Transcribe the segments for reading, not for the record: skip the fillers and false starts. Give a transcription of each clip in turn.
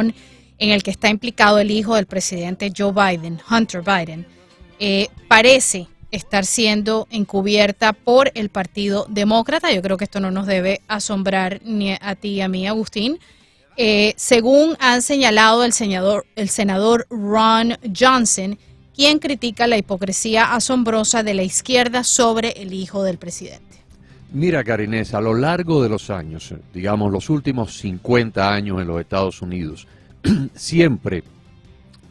en el que está implicado el hijo del presidente Joe Biden, Hunter Biden, parece estar siendo encubierta por el Partido Demócrata. Yo creo que esto no nos debe asombrar ni a ti ni a mí, Agustín. Según han señalado el senador Ron Johnson, quien critica la hipocresía asombrosa de la izquierda sobre el hijo del presidente. Mira, Karinés, a lo largo de los años, digamos los últimos 50 años en los Estados Unidos, siempre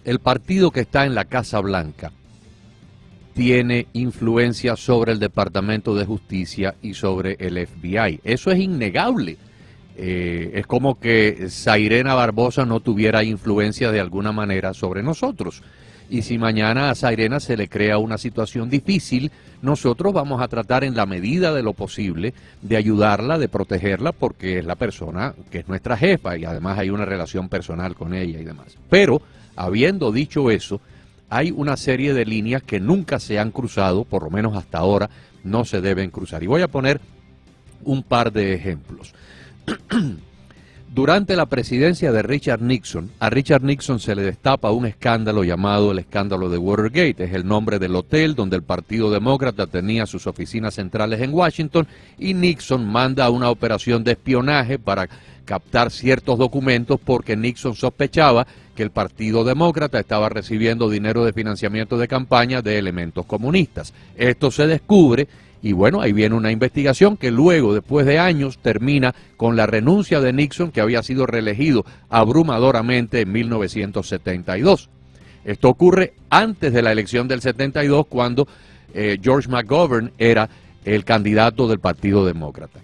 el partido que está en la Casa Blanca tiene influencia sobre el Departamento de Justicia y sobre el FBI. Eso es innegable. Es como que Zairena Barbosa no tuviera influencia de alguna manera sobre nosotros. Y si mañana a Zairena se le crea una situación difícil, nosotros vamos a tratar en la medida de lo posible de ayudarla, de protegerla, porque es la persona que es nuestra jefa y además hay una relación personal con ella y demás. Pero, habiendo dicho eso, hay una serie de líneas que nunca se han cruzado, por lo menos hasta ahora no se deben cruzar. Y voy a poner un par de ejemplos. Durante la presidencia de Richard Nixon, a Richard Nixon se le destapa un escándalo llamado el escándalo de Watergate. Es el nombre del hotel donde el Partido Demócrata tenía sus oficinas centrales en Washington, y Nixon manda una operación de espionaje para captar ciertos documentos porque Nixon sospechaba que el Partido Demócrata estaba recibiendo dinero de financiamiento de campaña de elementos comunistas. Esto se descubre. Y bueno, ahí viene una investigación que luego, después de años, termina con la renuncia de Nixon, que había sido reelegido abrumadoramente en 1972. Esto ocurre antes de la elección del 72, cuando George McGovern era el candidato del Partido Demócrata.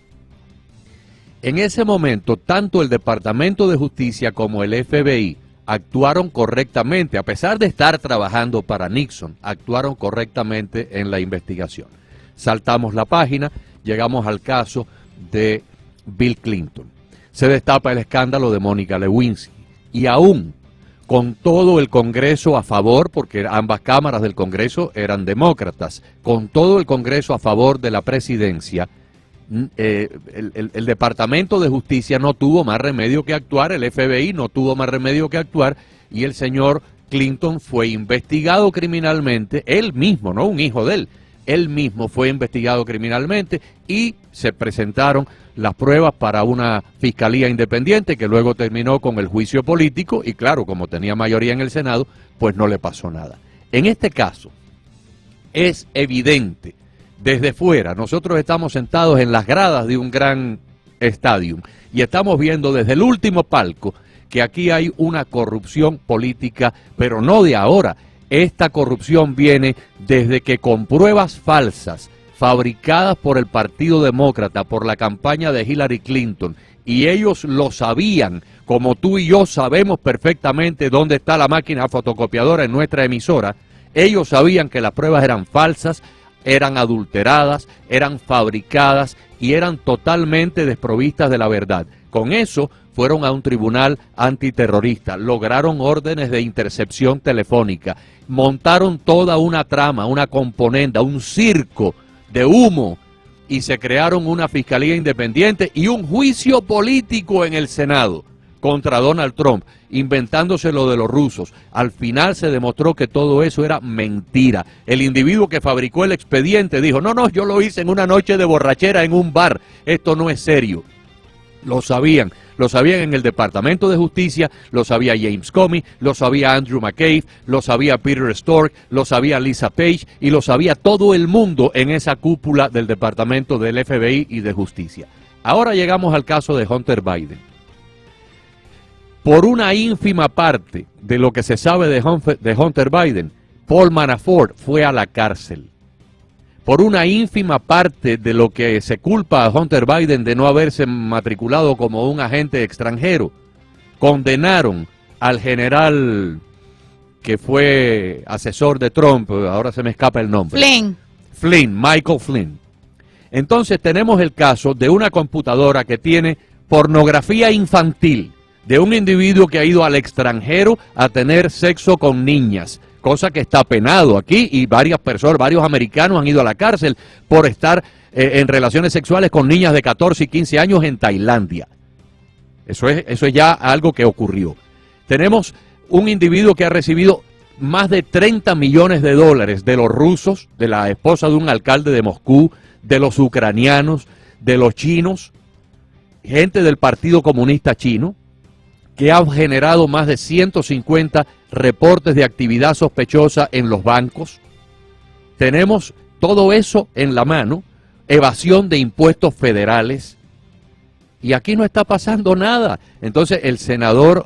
En ese momento, tanto el Departamento de Justicia como el FBI actuaron correctamente, a pesar de estar trabajando para Nixon, actuaron correctamente en la investigación. Saltamos la página, llegamos al caso de Bill Clinton. Se destapa el escándalo de Mónica Lewinsky. Y aún con todo el Congreso a favor, porque ambas cámaras del Congreso eran demócratas, con todo el Congreso a favor de la presidencia, el Departamento de Justicia no tuvo más remedio que actuar, el FBI no tuvo más remedio que actuar, y el señor Clinton fue investigado criminalmente, él mismo, no un hijo de él. Él mismo fue investigado criminalmente y se presentaron las pruebas para una fiscalía independiente que luego terminó con el juicio político y claro, como tenía mayoría en el Senado, pues no le pasó nada. En este caso, es evidente, desde fuera, nosotros estamos sentados en las gradas de un gran estadio y estamos viendo desde el último palco que aquí hay una corrupción política, pero no de ahora. Esta corrupción viene desde que con pruebas falsas, fabricadas por el Partido Demócrata, por la campaña de Hillary Clinton, y ellos lo sabían, como tú y yo sabemos perfectamente dónde está la máquina fotocopiadora en nuestra emisora, ellos sabían que las pruebas eran falsas, eran adulteradas, eran fabricadas y eran totalmente desprovistas de la verdad. Con eso fueron a un tribunal antiterrorista, lograron órdenes de intercepción telefónica, montaron toda una trama, una componenda, un circo de humo y se crearon una fiscalía independiente y un juicio político en el Senado contra Donald Trump, inventándose lo de los rusos. Al final se demostró que todo eso era mentira. El individuo que fabricó el expediente dijo, no, yo lo hice en una noche de borrachera en un bar, esto no es serio. Lo sabían en el Departamento de Justicia, lo sabía James Comey, lo sabía Andrew McCabe, lo sabía Peter Strzok, lo sabía Lisa Page y lo sabía todo el mundo en esa cúpula del Departamento del FBI y de Justicia. Ahora llegamos al caso de Hunter Biden. Por una ínfima parte de lo que se sabe de Hunter Biden, Paul Manafort fue a la cárcel. Por una ínfima parte de lo que se culpa a Hunter Biden de no haberse matriculado como un agente extranjero, condenaron al general que fue asesor de Trump, ahora se me escapa el nombre. Michael Flynn. Entonces tenemos el caso de una computadora que tiene pornografía infantil, de un individuo que ha ido al extranjero a tener sexo con niñas, cosa que está penado aquí y varias personas, varios americanos han ido a la cárcel por estar en relaciones sexuales con niñas de 14 y 15 años en Tailandia. Eso es ya algo que ocurrió. Tenemos un individuo que ha recibido más de 30 millones de dólares de los rusos, de la esposa de un alcalde de Moscú, de los ucranianos, de los chinos, gente del Partido Comunista Chino, que ha generado más de 150 reportes de actividad sospechosa en los bancos. Tenemos todo eso en la mano, evasión de impuestos federales, y aquí no está pasando nada. Entonces el senador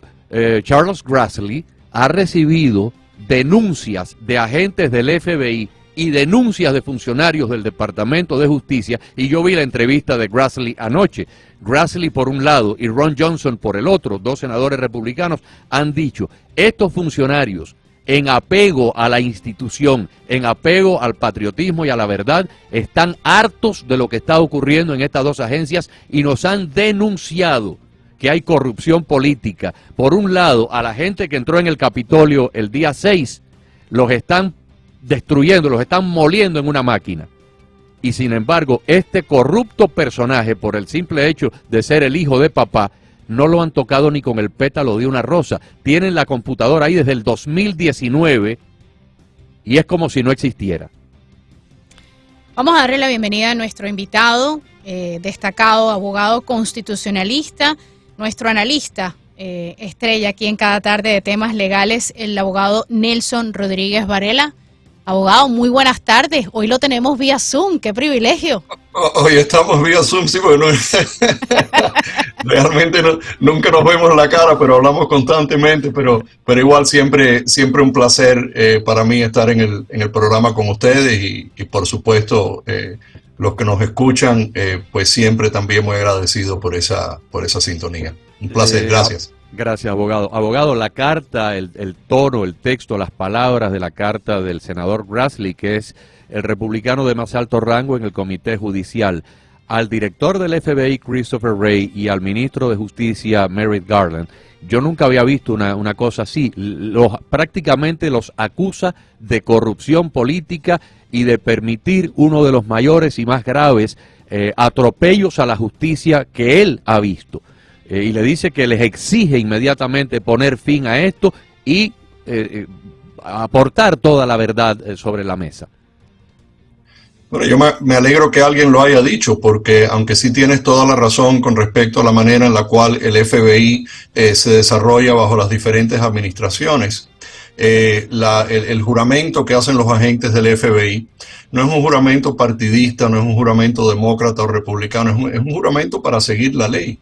Charles Grassley ha recibido denuncias de agentes del FBI y denuncias de funcionarios del Departamento de Justicia, y yo vi la entrevista de Grassley anoche. Grassley por un lado y Ron Johnson por el otro, dos senadores republicanos, han dicho, estos funcionarios, en apego a la institución, en apego al patriotismo y a la verdad, están hartos de lo que está ocurriendo en estas dos agencias y nos han denunciado que hay corrupción política. Por un lado, a la gente que entró en el Capitolio el día 6, los están destruyendo, los están moliendo en una máquina. Y sin embargo, este corrupto personaje, por el simple hecho de ser el hijo de papá, no lo han tocado ni con el pétalo de una rosa. Tienen la computadora ahí desde el 2019 y es como si no existiera. Vamos a darle la bienvenida a nuestro invitado, destacado abogado constitucionalista, nuestro analista estrella aquí en Cada Tarde de Temas Legales, el abogado Nelson Rodríguez Varela. Abogado, muy buenas tardes. Hoy lo tenemos vía Zoom. ¡Qué privilegio! Hoy estamos vía Zoom, sí, porque realmente nunca nos vemos la cara, pero hablamos constantemente, pero igual siempre un placer para mí estar en el programa con ustedes y por supuesto los que nos escuchan, pues siempre también muy agradecido por esa sintonía. Un placer, gracias. Gracias, abogado. Abogado, la carta, el tono, el texto, las palabras de la carta del senador Grassley, que es el republicano de más alto rango en el Comité Judicial, al director del FBI, Christopher Wray, y al ministro de Justicia, Merrick Garland, yo nunca había visto una cosa así. Prácticamente los acusa de corrupción política y de permitir uno de los mayores y más graves atropellos a la justicia que él ha visto. Y le dice que les exige inmediatamente poner fin a esto y aportar toda la verdad sobre la mesa. Bueno, yo me alegro que alguien lo haya dicho, porque aunque sí tienes toda la razón con respecto a la manera en la cual el FBI se desarrolla bajo las diferentes administraciones, el juramento que hacen los agentes del FBI no es un juramento partidista, no es un juramento demócrata o republicano, es un juramento para seguir la ley.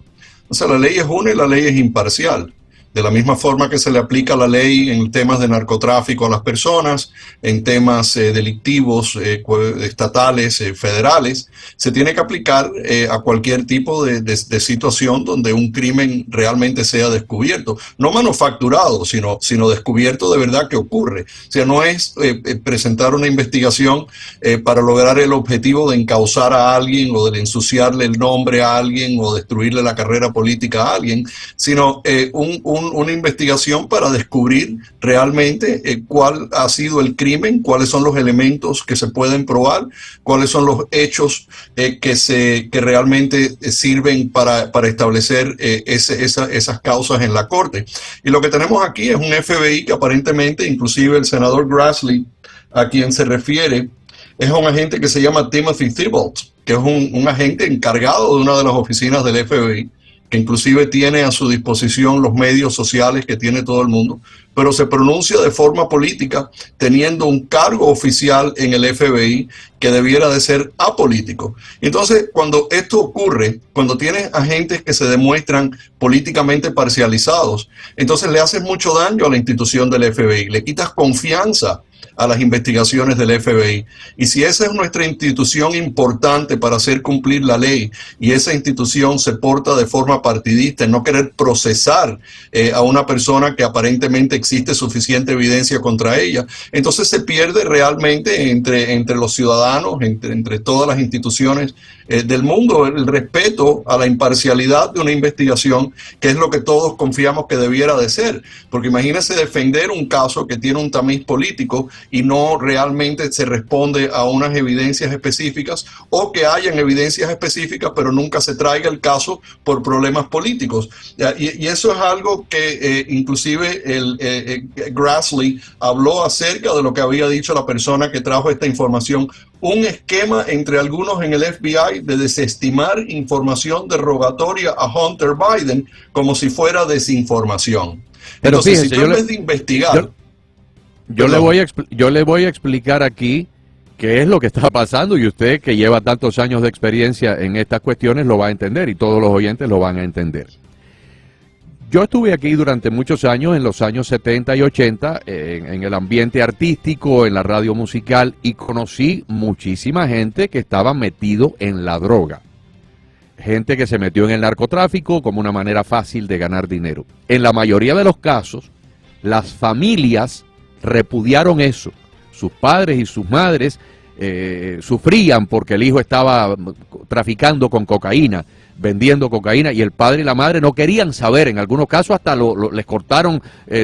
O sea, la ley es una y la ley es imparcial. De la misma forma que se le aplica la ley en temas de narcotráfico a las personas, en temas delictivos estatales, federales, se tiene que aplicar a cualquier tipo de situación donde un crimen realmente sea descubierto. No manufacturado, sino descubierto de verdad que ocurre. O sea, no es presentar una investigación para lograr el objetivo de encausar a alguien o de ensuciarle el nombre a alguien o destruirle la carrera política a alguien, sino una investigación para descubrir realmente cuál ha sido el crimen, cuáles son los elementos que se pueden probar, cuáles son los hechos que realmente sirven para establecer esas causas en la corte. Y lo que tenemos aquí es un FBI que aparentemente, inclusive el senador Grassley, a quien se refiere, es un agente que se llama Timothy Thibault, que es un agente encargado de una de las oficinas del FBI, que inclusive tiene a su disposición los medios sociales que tiene todo el mundo, pero se pronuncia de forma política teniendo un cargo oficial en el FBI que debiera de ser apolítico. Entonces, cuando esto ocurre, cuando tienes agentes que se demuestran políticamente parcializados, entonces le haces mucho daño a la institución del FBI, le quitas confianza a las investigaciones del FBI. Y si esa es nuestra institución importante para hacer cumplir la ley y esa institución se porta de forma partidista en no querer procesar a una persona que aparentemente existe suficiente evidencia contra ella, entonces se pierde realmente entre los ciudadanos, entre todas las instituciones del mundo, el respeto a la imparcialidad de una investigación, que es lo que todos confiamos que debiera de ser. Porque imagínese defender un caso que tiene un tamiz político y no realmente se responde a unas evidencias específicas, o que hayan evidencias específicas pero nunca se traiga el caso por problemas políticos. Y eso es algo que inclusive Grassley habló acerca de lo que había dicho la persona que trajo esta información: un esquema entre algunos en el FBI de desestimar información derogatoria a Hunter Biden como si fuera desinformación. Pero entonces, fíjese, si tú en vez de investigar... Yo le voy a explicar aquí qué es lo que está pasando, y usted, que lleva tantos años de experiencia en estas cuestiones, lo va a entender, y todos los oyentes lo van a entender. Yo estuve aquí durante muchos años, en los años 70 y 80, en el ambiente artístico, en la radio musical, y conocí muchísima gente que estaba metido en la droga. Gente que se metió en el narcotráfico como una manera fácil de ganar dinero. En la mayoría de los casos, las familias repudiaron eso. Sus padres y sus madres sufrían porque el hijo estaba traficando con cocaína, vendiendo cocaína, y el padre y la madre no querían saber. En algunos casos hasta les cortaron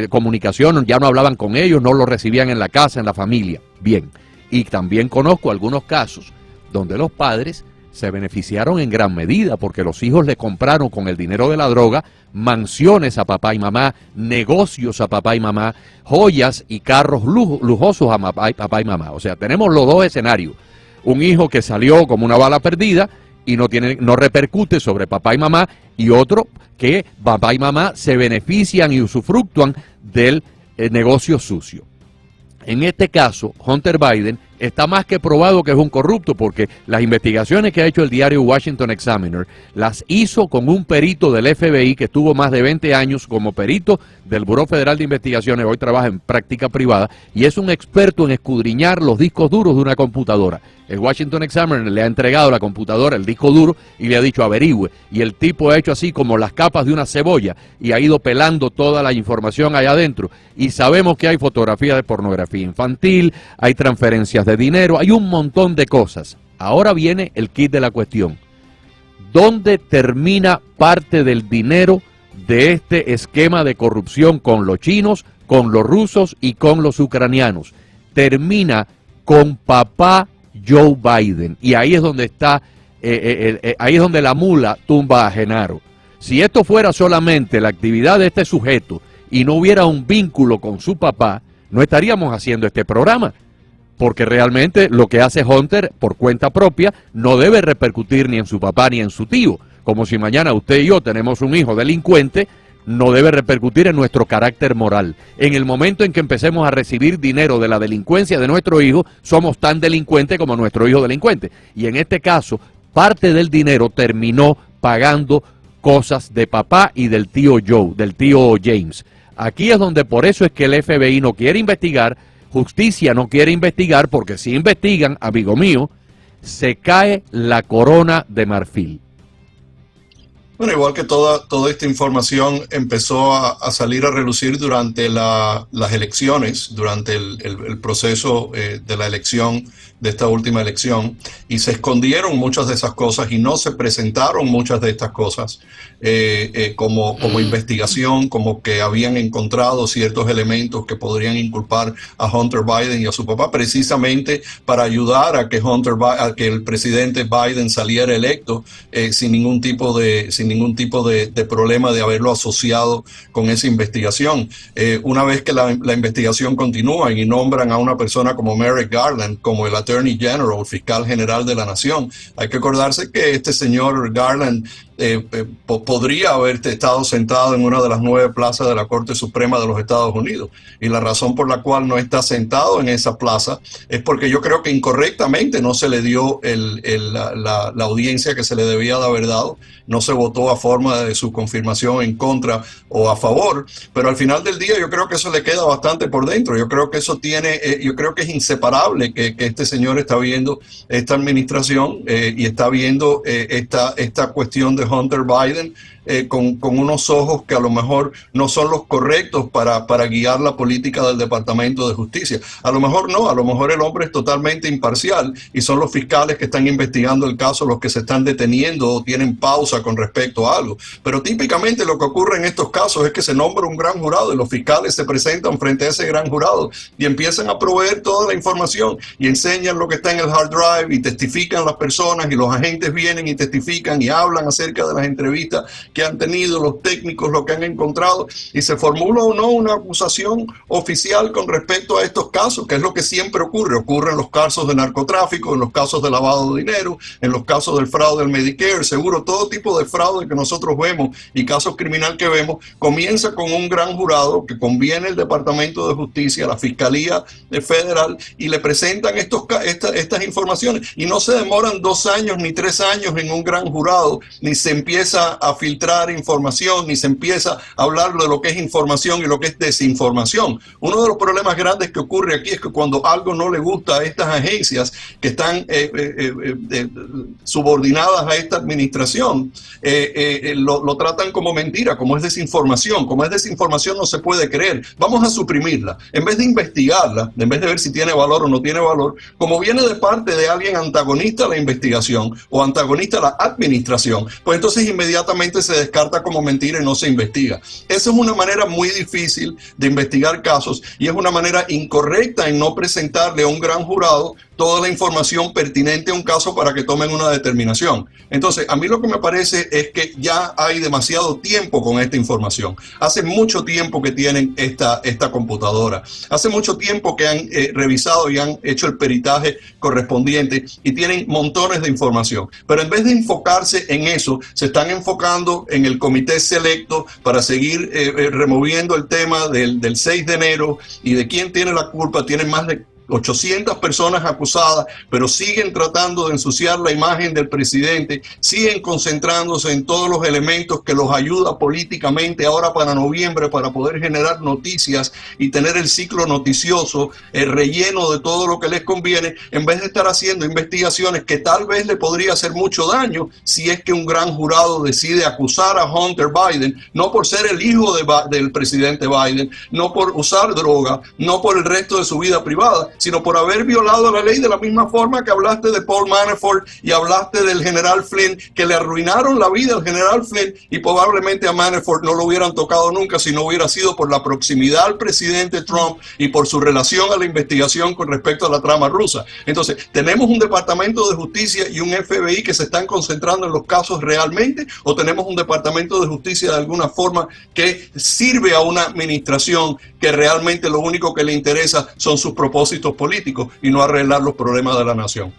comunicación, ya no hablaban con ellos, no lo recibían en la casa, en la familia. Bien, y también conozco algunos casos donde los padres se beneficiaron en gran medida porque los hijos le compraron con el dinero de la droga mansiones a papá y mamá, negocios a papá y mamá, joyas y carros lujosos a papá y mamá. O sea, tenemos los dos escenarios: un hijo que salió como una bala perdida y no repercute sobre papá y mamá, y otro que papá y mamá se benefician y usufructúan del negocio sucio. En este caso, Hunter Biden está más que probado que es un corrupto, porque las investigaciones que ha hecho el diario Washington Examiner las hizo con un perito del FBI que estuvo más de 20 años como perito del Buró Federal de Investigaciones, hoy trabaja en práctica privada, y es un experto en escudriñar los discos duros de una computadora. El Washington Examiner le ha entregado a la computadora el disco duro y le ha dicho averigüe, y el tipo ha hecho así como las capas de una cebolla y ha ido pelando toda la información allá adentro, y sabemos que hay fotografías de pornografía infantil, hay transferencias de dinero, hay un montón de cosas. Ahora viene el kit de la cuestión: ¿dónde termina parte del dinero de este esquema de corrupción con los chinos, con los rusos y con los ucranianos? Termina con papá Joe Biden, y ahí es donde está, ahí es donde la mula tumba a Genaro. Si esto fuera solamente la actividad de este sujeto y no hubiera un vínculo con su papá, no estaríamos haciendo este programa, porque realmente lo que hace Hunter por cuenta propia no debe repercutir ni en su papá ni en su tío. Como si mañana usted y yo tenemos un hijo delincuente, no debe repercutir en nuestro carácter moral. En el momento en que empecemos a recibir dinero de la delincuencia de nuestro hijo, somos tan delincuentes como nuestro hijo delincuente. Y en este caso, parte del dinero terminó pagando cosas de papá y del tío Joe, del tío James. Aquí es donde, por eso es que el FBI no quiere investigar, justicia no quiere investigar, porque si investigan, amigo mío, se cae la corona de marfil. Bueno, igual que toda esta información empezó a salir a relucir durante las elecciones, durante el proceso de la elección, de esta última elección, y se escondieron muchas de esas cosas y no se presentaron muchas de estas cosas como investigación, como que habían encontrado ciertos elementos que podrían inculpar a Hunter Biden y a su papá, precisamente para ayudar a a que el presidente Biden saliera electo sin ningún tipo de problema de haberlo asociado con esa investigación. Una vez que la investigación continúa y nombran a una persona como Merrick Garland como el Attorney General, fiscal general de la nación, hay que acordarse que este señor Garland podría haber estado sentado en una de las 9 plazas de la Corte Suprema de los Estados Unidos, y la razón por la cual no está sentado en esa plaza es porque yo creo que incorrectamente no se le dio la audiencia que se le debía de haber dado, no se votó a forma de su confirmación en contra o a favor, pero al final del día yo creo que eso le queda bastante por dentro. Yo creo que eso yo creo que es inseparable que este señor está viendo esta administración y está viendo esta cuestión de Hunter Biden con unos ojos que a lo mejor no son los correctos para guiar la política del Departamento de Justicia. A lo mejor no, a lo mejor el hombre es totalmente imparcial y son los fiscales que están investigando el caso los que se están deteniendo o tienen pausa con respecto a algo. Pero típicamente lo que ocurre en estos casos es que se nombra un gran jurado y los fiscales se presentan frente a ese gran jurado y empiezan a proveer toda la información y enseñan lo que está en el hard drive y testifican las personas y los agentes vienen y testifican y hablan acerca de las entrevistas que han tenido, los técnicos, lo que han encontrado, y se formula o no una acusación oficial con respecto a estos casos, que es lo que siempre ocurre en los casos de narcotráfico, en los casos de lavado de dinero, en los casos del fraude del Medicare, seguro todo tipo de fraude que nosotros vemos y casos criminales que vemos, comienza con un gran jurado que conviene el Departamento de Justicia, la Fiscalía Federal, y le presentan estas informaciones, y no se demoran 2 años ni 3 años en un gran jurado, ni se empieza a filtrar información, ni se empieza a hablar de lo que es información y lo que es desinformación. Uno de los problemas grandes que ocurre aquí es que cuando algo no le gusta a estas agencias que están subordinadas a esta administración, lo tratan como mentira, como es desinformación. Como es desinformación no se puede creer. Vamos a suprimirla. En vez de investigarla, en vez de ver si tiene valor o no tiene valor, como viene de parte de alguien antagonista a la investigación o antagonista a la administración, pues entonces inmediatamente se descarta como mentira y no se investiga. Esa es una manera muy difícil de investigar casos y es una manera incorrecta en no presentarle a un gran jurado toda la información pertinente a un caso para que tomen una determinación. Entonces, a mí lo que me parece es que ya hay demasiado tiempo con esta información. Hace mucho tiempo que tienen esta computadora. Hace mucho tiempo que han revisado y han hecho el peritaje correspondiente y tienen montones de información. Pero en vez de enfocarse en eso, se están enfocando en el comité selecto para seguir removiendo el tema del 6 de enero y de quién tiene la culpa. Tienen más de 800 personas acusadas, pero siguen tratando de ensuciar la imagen del presidente, siguen concentrándose en todos los elementos que los ayuda políticamente ahora para noviembre para poder generar noticias y tener el ciclo noticioso relleno de todo lo que les conviene, en vez de estar haciendo investigaciones que tal vez le podría hacer mucho daño si es que un gran jurado decide acusar a Hunter Biden, no por ser el hijo del presidente Biden, no por usar droga, no por el resto de su vida privada, sino por haber violado la ley, de la misma forma que hablaste de Paul Manafort y hablaste del general Flynn, que le arruinaron la vida al general Flynn, y probablemente a Manafort no lo hubieran tocado nunca si no hubiera sido por la proximidad al presidente Trump y por su relación a la investigación con respecto a la trama rusa. Entonces, ¿tenemos un Departamento de Justicia y un FBI que se están concentrando en los casos realmente, o tenemos un Departamento de Justicia de alguna forma que sirve a una administración que realmente lo único que le interesa son sus propósitos políticos y no arreglar los problemas de la nación?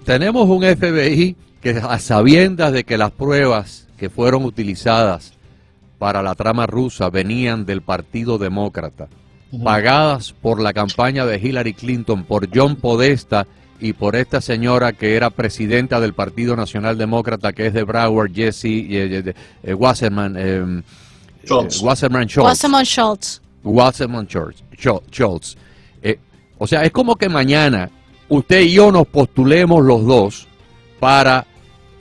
Tenemos un FBI que, a sabiendas de que las pruebas que fueron utilizadas para la trama rusa venían del Partido Demócrata, pagadas por la campaña de Hillary Clinton, por John Podesta y por esta señora que era presidenta del Partido Nacional Demócrata, que es de Broward, Wasserman Schultz. O sea, es como que mañana usted y yo nos postulemos los dos para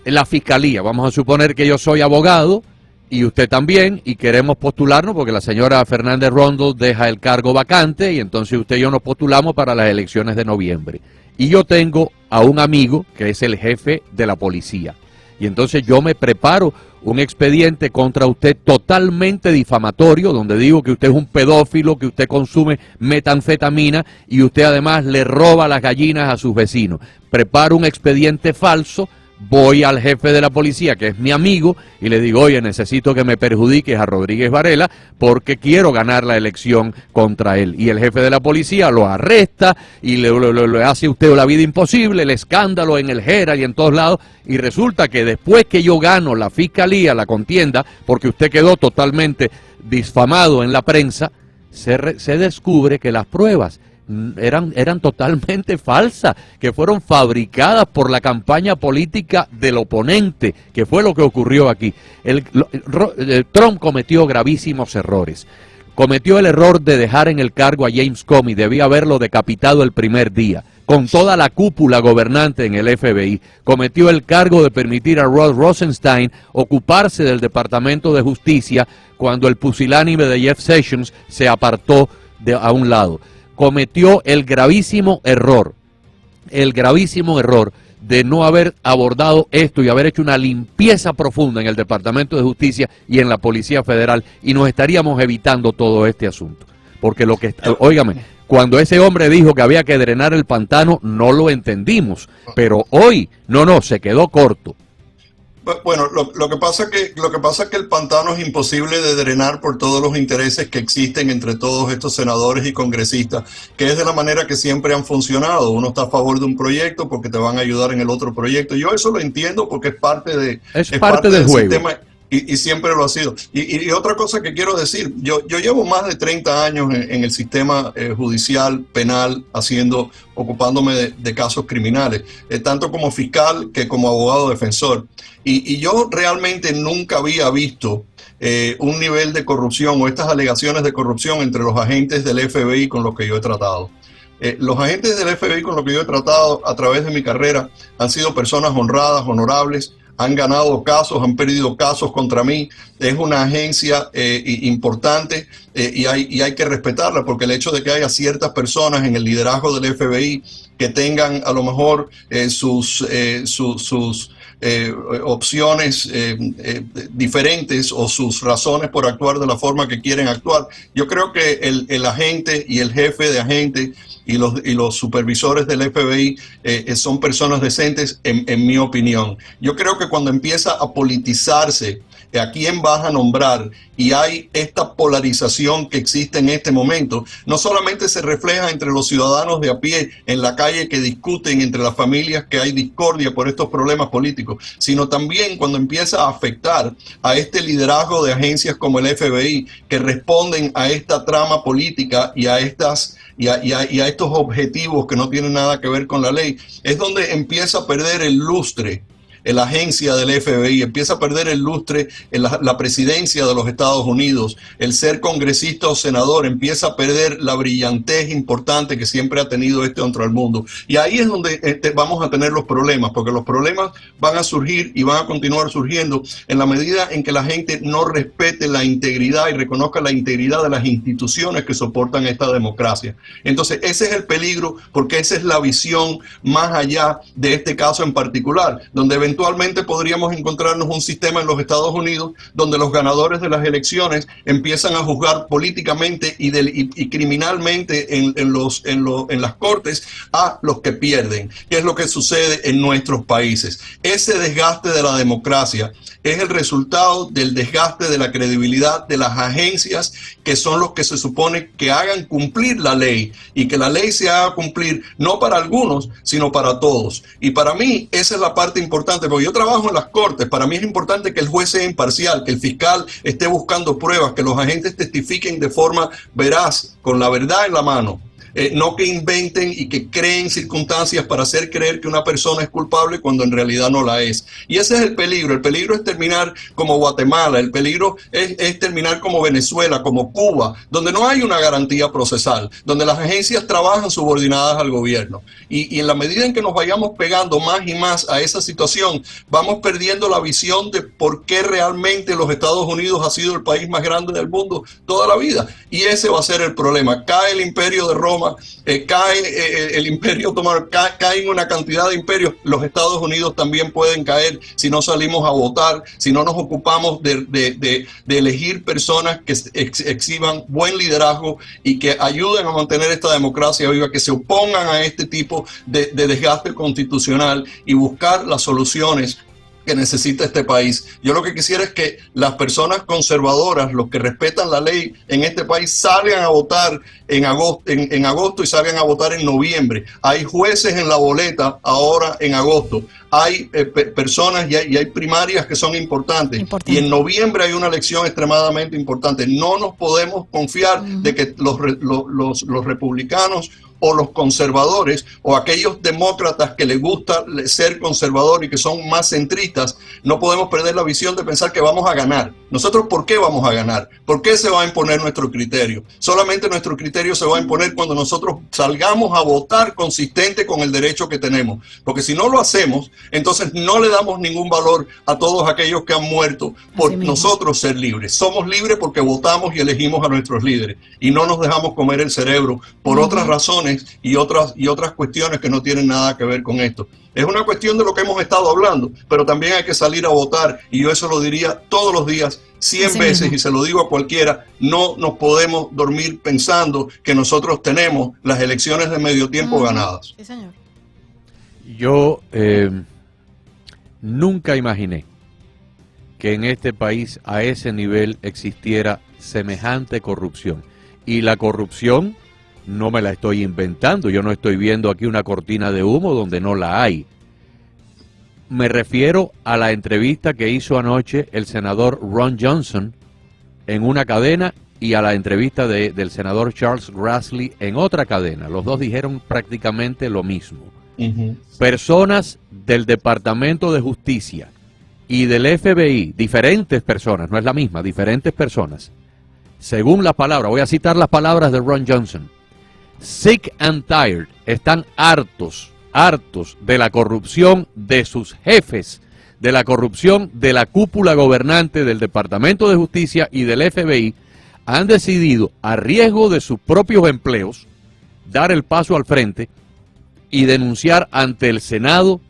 la fiscalía. Vamos a suponer que yo soy abogado y usted también, y queremos postularnos porque la señora Fernández Rondon deja el cargo vacante, y entonces usted y yo nos postulamos para las elecciones de noviembre. Y yo tengo a un amigo que es el jefe de la policía. Y entonces yo me preparo un expediente contra usted totalmente difamatorio, donde digo que usted es un pedófilo, que usted consume metanfetamina y usted además le roba las gallinas a sus vecinos. Preparo un expediente falso, voy al jefe de la policía, que es mi amigo, y le digo: oye, necesito que me perjudiques a Rodríguez Varela porque quiero ganar la elección contra él. Y el jefe de la policía lo arresta y le hace a usted la vida imposible, el escándalo en el Herald y en todos lados, y resulta que después que yo gano la fiscalía, la contienda, porque usted quedó totalmente difamado en la prensa, se descubre que las pruebas eran totalmente falsas, que fueron fabricadas por la campaña política del oponente, que fue lo que ocurrió aquí. Trump cometió gravísimos errores. Cometió el error de dejar en el cargo a James Comey, debía haberlo decapitado el primer día. con toda la cúpula gobernante en el FBI. Cometió el cargo de permitir a Rod Rosenstein ocuparse del Departamento de Justicia cuando el pusilánime de Jeff Sessions se apartó a un lado. Cometió el gravísimo error de no haber abordado esto y haber hecho una limpieza profunda en el Departamento de Justicia y en la Policía Federal, y nos estaríamos evitando todo este asunto. Porque óigame, cuando ese hombre dijo que había que drenar el pantano, no lo entendimos, pero hoy, se quedó corto. Bueno, lo que pasa es que el pantano es imposible de drenar por todos los intereses que existen entre todos estos senadores y congresistas, que es de la manera que siempre han funcionado. Uno está a favor de un proyecto porque te van a ayudar en el otro proyecto. Yo eso lo entiendo porque es parte del juego. Sistema. Y siempre lo ha sido. Y otra cosa que quiero decir, yo llevo más de 30 años en el sistema judicial, penal, ocupándome de casos criminales, tanto como fiscal que como abogado defensor. Y yo realmente nunca había visto un nivel de corrupción o estas alegaciones de corrupción entre los agentes del FBI con los que yo he tratado. Los agentes del FBI con los que yo he tratado a través de mi carrera han sido personas honradas, honorables, han ganado casos, han perdido casos contra mí. Es una agencia importante y hay que respetarla, porque el hecho de que haya ciertas personas en el liderazgo del FBI que tengan a lo mejor sus opciones diferentes o sus razones por actuar de la forma que quieren actuar. Yo creo que el agente y el jefe de agente y los supervisores del FBI son personas decentes, en mi opinión. Yo creo que cuando empieza a politizarse a quién vas a nombrar y hay esta polarización que existe en este momento, no solamente se refleja entre los ciudadanos de a pie en la calle que discuten entre las familias, que hay discordia por estos problemas políticos, sino también cuando empieza a afectar a este liderazgo de agencias como el FBI, que responden a esta trama política y a estos objetivos que no tienen nada que ver con la ley. Es donde empieza a perder el lustre la agencia del FBI, empieza a perder el lustre en la presidencia de los Estados Unidos. El ser congresista o senador empieza a perder la brillantez importante que siempre ha tenido contra el mundo. Y ahí es donde vamos a tener los problemas, porque los problemas van a surgir y van a continuar surgiendo en la medida en que la gente no respete la integridad y reconozca la integridad de las instituciones que soportan esta democracia. Entonces, ese es el peligro, porque esa es la visión más allá de este caso en particular, donde eventualmente podríamos encontrarnos un sistema en los Estados Unidos donde los ganadores de las elecciones empiezan a juzgar políticamente y criminalmente en las cortes a los que pierden, que es lo que sucede en nuestros países. Ese desgaste de la democracia es el resultado del desgaste de la credibilidad de las agencias, que son los que se supone que hagan cumplir la ley, y que la ley se haga cumplir no para algunos, sino para todos. Y para mí esa es la parte importante, porque yo trabajo en las cortes. Para mí es importante que el juez sea imparcial, que el fiscal esté buscando pruebas, que los agentes testifiquen de forma veraz, con la verdad en la mano. No que inventen y que creen circunstancias para hacer creer que una persona es culpable cuando en realidad no la es. Y ese es el peligro. El peligro es terminar como Guatemala, el peligro es terminar como Venezuela, como Cuba, donde no hay una garantía procesal, donde las agencias trabajan subordinadas al gobierno. Y en la medida en que nos vayamos pegando más y más a esa situación, vamos perdiendo la visión de por qué realmente los Estados Unidos ha sido el país más grande del mundo toda la vida. Y ese va a ser el problema. Cae el imperio de Roma, cae el imperio otomano, caen una cantidad de imperios. Los Estados Unidos también pueden caer si no salimos a votar, si no nos ocupamos de elegir personas que exhiban buen liderazgo y que ayuden a mantener esta democracia viva, que se opongan a este tipo de desgaste constitucional y buscar las soluciones que necesita este país. Yo lo que quisiera es que las personas conservadoras, los que respetan la ley en este país, salgan a votar en agosto y salgan a votar en noviembre. Hay jueces en la boleta ahora en agosto. hay personas y hay primarias que son importantes. Y en noviembre hay una elección extremadamente importante. No nos podemos confiar de que los republicanos o los conservadores o aquellos demócratas que les gusta ser conservador y que son más centristas, no podemos perder la visión de pensar que vamos a ganar. Nosotros, ¿por qué vamos a ganar? ¿Por qué se va a imponer nuestro criterio? Solamente nuestro criterio se va a imponer cuando nosotros salgamos a votar consistente con el derecho que tenemos. Porque si no lo hacemos, entonces no le damos ningún valor a todos aquellos que han muerto por nosotros ser libres. Somos libres porque votamos y elegimos a nuestros líderes y no nos dejamos comer el cerebro por otras razones y otras cuestiones que no tienen nada que ver con esto. Es una cuestión de lo que hemos estado hablando, pero también hay que salir a votar, y yo eso lo diría todos los días, 100 veces, y se lo digo a cualquiera. No nos podemos dormir pensando que nosotros tenemos las elecciones de medio tiempo ganadas. Sí, señor. Yo nunca imaginé que en este país a ese nivel existiera semejante corrupción. Y la corrupción no me la estoy inventando, yo no estoy viendo aquí una cortina de humo donde no la hay. Me refiero a la entrevista que hizo anoche el senador Ron Johnson en una cadena y a la entrevista del senador Charles Grassley en otra cadena. Los dos dijeron prácticamente lo mismo. Personas del Departamento de Justicia y del FBI, diferentes personas, no es la misma, diferentes personas, según las palabras, voy a citar las palabras de Ron Johnson: sick and tired, están hartos de la corrupción de sus jefes, de la corrupción de la cúpula gobernante del Departamento de Justicia y del FBI. Han decidido, a riesgo de sus propios empleos, dar el paso al frente y denunciar ante el Senado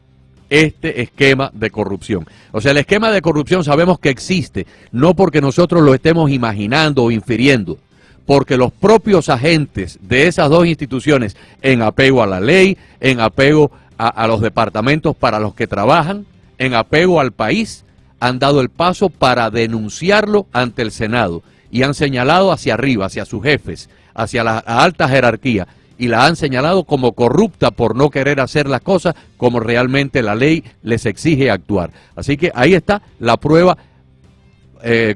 este esquema de corrupción. O sea, el esquema de corrupción sabemos que existe, no porque nosotros lo estemos imaginando o infiriendo, porque los propios agentes de esas dos instituciones, en apego a la ley, en apego a los departamentos para los que trabajan, en apego al país, han dado el paso para denunciarlo ante el Senado y han señalado hacia arriba, hacia sus jefes, hacia la alta jerarquía, y la han señalado como corrupta por no querer hacer las cosas como realmente la ley les exige actuar. Así que ahí está la prueba,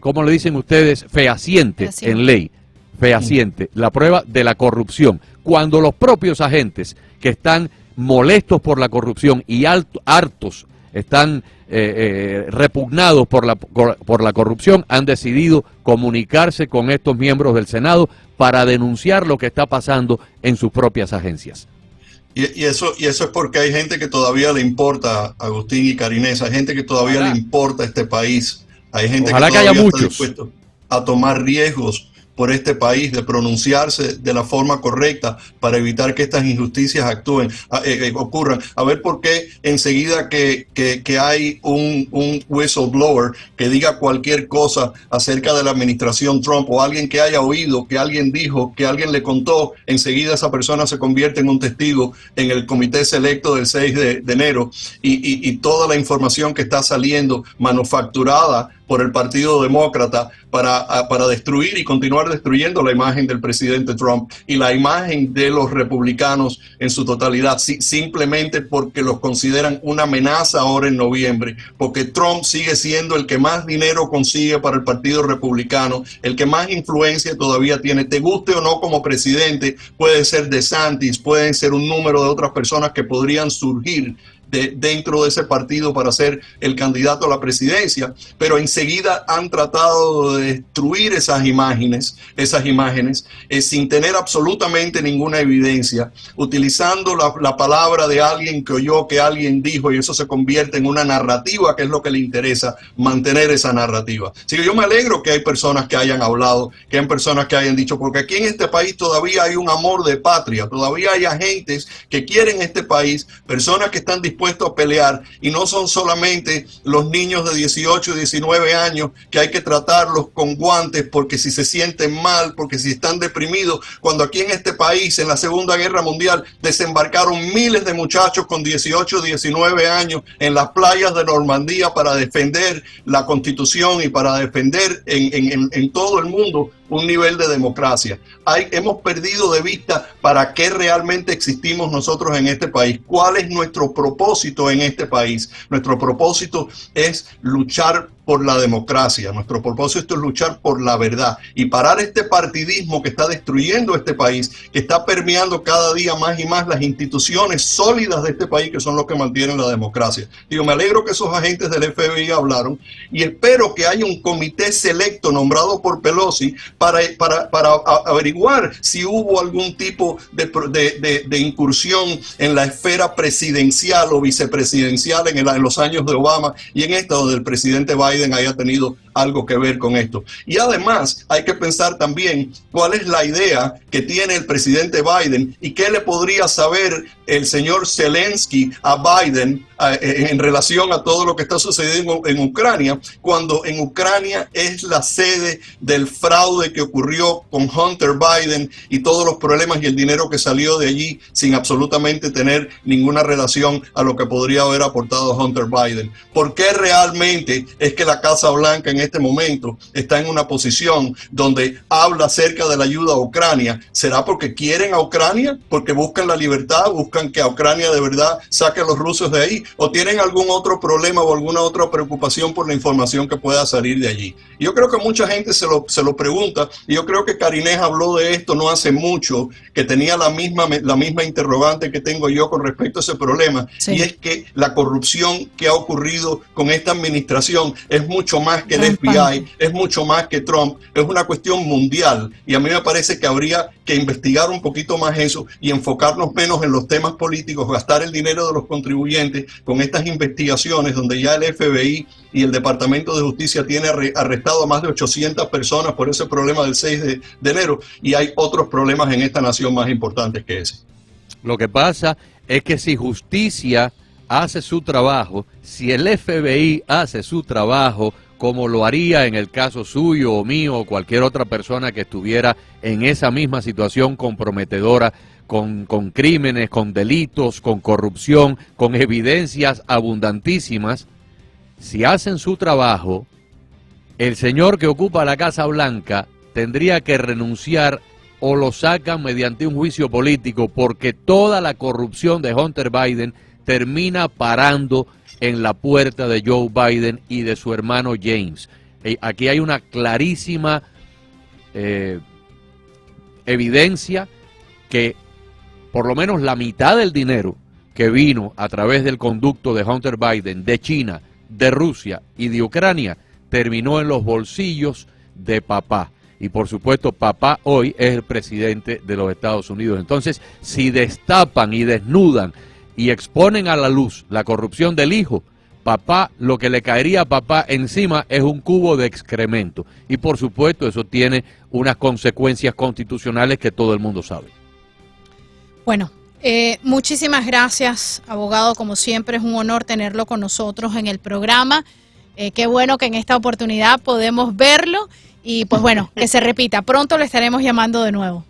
¿cómo le dicen ustedes? Fehaciente en ley. Fehaciente, la prueba de la corrupción. Cuando los propios agentes que están molestos por la corrupción y hartos, están repugnados por la corrupción, han decidido comunicarse con estos miembros del Senado para denunciar lo que está pasando en sus propias agencias. Y eso es porque hay gente que todavía le importa, Agustín y Karines, hay gente que todavía le importa este país, hay gente que todavía está dispuesto a tomar riesgos por este país, de pronunciarse de la forma correcta para evitar que estas injusticias ocurran. A ver por qué enseguida que hay un whistleblower que diga cualquier cosa acerca de la administración Trump, o alguien que haya oído, que alguien dijo, que alguien le contó, enseguida esa persona se convierte en un testigo en el comité selecto del 6 de enero, y toda la información que está saliendo manufacturada por el Partido Demócrata para destruir y continuar destruyendo la imagen del presidente Trump y la imagen de los republicanos en su totalidad, simplemente porque los consideran una amenaza ahora en noviembre, porque Trump sigue siendo el que más dinero consigue para el Partido Republicano, el que más influencia todavía tiene, te guste o no como presidente. Puede ser DeSantis, pueden ser un número de otras personas que podrían surgir dentro de ese partido para ser el candidato a la presidencia, pero enseguida han tratado de destruir esas imágenes sin tener absolutamente ninguna evidencia, utilizando la palabra de alguien que oyó, que alguien dijo, y eso se convierte en una narrativa, que es lo que le interesa, mantener esa narrativa. Así que yo me alegro que hay personas que hayan hablado, que hay personas que hayan dicho, porque aquí en este país todavía hay un amor de patria, todavía hay agentes que quieren este país, personas que están dispuestos a pelear, y no son solamente los niños de 18 y 19 años que hay que tratarlos con guantes porque si se sienten mal, porque si están deprimidos, cuando aquí en este país en la Segunda Guerra Mundial desembarcaron miles de muchachos con 18 y 19 años en las playas de Normandía para defender la Constitución y para defender en todo el mundo un nivel de democracia. Hemos perdido de vista para qué realmente existimos nosotros en este país, cuál es nuestro propósito en este país. Nuestro propósito es luchar por la democracia, nuestro propósito es luchar por la verdad y parar este partidismo que está destruyendo este país, que está permeando cada día más y más las instituciones sólidas de este país, que son los que mantienen la democracia. Digo, me alegro que esos agentes del FBI hablaron y espero que haya un comité selecto nombrado por Pelosi para averiguar si hubo algún tipo de incursión en la esfera presidencial o vicepresidencial en los años de Obama y en esta donde el presidente Biden haya tenido algo que ver con esto. Y además hay que pensar también cuál es la idea que tiene el presidente Biden y qué le podría saber el señor Zelensky a Biden en relación a todo lo que está sucediendo en Ucrania, cuando en Ucrania es la sede del fraude que ocurrió con Hunter Biden y todos los problemas y el dinero que salió de allí sin absolutamente tener ninguna relación a lo que podría haber aportado Hunter Biden. ¿Por qué realmente es que la Casa Blanca en este momento está en una posición donde habla acerca de la ayuda a Ucrania? ¿Será porque quieren a Ucrania? ¿Porque buscan la libertad? ¿Buscan que a Ucrania de verdad saque a los rusos de ahí? ¿O tienen algún otro problema o alguna otra preocupación por la información que pueda salir de allí? Yo creo que mucha gente se lo pregunta, y yo creo que Karinés habló de esto no hace mucho, que tenía la misma interrogante que tengo yo con respecto a ese problema, sí. Y es que la corrupción que ha ocurrido con esta administración es mucho más que el FBI, es mucho más que Trump, es una cuestión mundial, y a mí me parece que habría que investigar un poquito más eso y enfocarnos menos en los temas políticos, gastar el dinero de los contribuyentes con estas investigaciones donde ya el FBI y el Departamento de Justicia tiene arrestado a más de 800 personas por ese problema del 6 de enero, y hay otros problemas en esta nación más importantes que ese. Lo que pasa es que si justicia hace su trabajo, si el FBI hace su trabajo, como lo haría en el caso suyo o mío o cualquier otra persona que estuviera en esa misma situación comprometedora, con crímenes, con delitos, con corrupción, con evidencias abundantísimas, si hacen su trabajo, el señor que ocupa la Casa Blanca tendría que renunciar o lo sacan mediante un juicio político, porque toda la corrupción de Hunter Biden termina parando en la puerta de Joe Biden y de su hermano James. Aquí hay una clarísima evidencia que por lo menos la mitad del dinero que vino a través del conducto de Hunter Biden de China, de Rusia y de Ucrania terminó en los bolsillos de papá. Y por supuesto, papá hoy es el presidente de los Estados Unidos. Entonces, si destapan y desnudan y exponen a la luz la corrupción del hijo, papá, lo que le caería a papá encima es un cubo de excremento. Y por supuesto, eso tiene unas consecuencias constitucionales que todo el mundo sabe. Bueno, muchísimas gracias, abogado. Como siempre, es un honor tenerlo con nosotros en el programa. Qué bueno que en esta oportunidad podemos verlo. Y pues bueno, que se repita. Pronto le estaremos llamando de nuevo.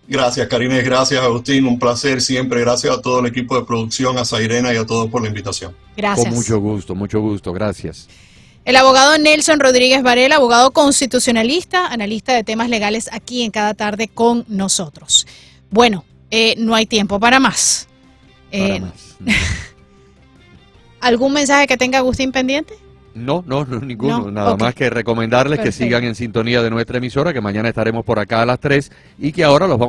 Gracias, Karinés. Gracias, Agustín. Un placer siempre. Gracias a todo el equipo de producción, a Zairena y a todos por la invitación. Gracias. Con mucho gusto. Gracias. El abogado Nelson Rodríguez Varela, abogado constitucionalista, analista de temas legales aquí en Cada Tarde con nosotros. Bueno, no hay tiempo para más. ¿Algún mensaje que tenga Agustín pendiente? No, ninguno. Nada más que recomendarles que sigan en sintonía de nuestra emisora, que mañana estaremos por acá a las 3 y que ahora los vamos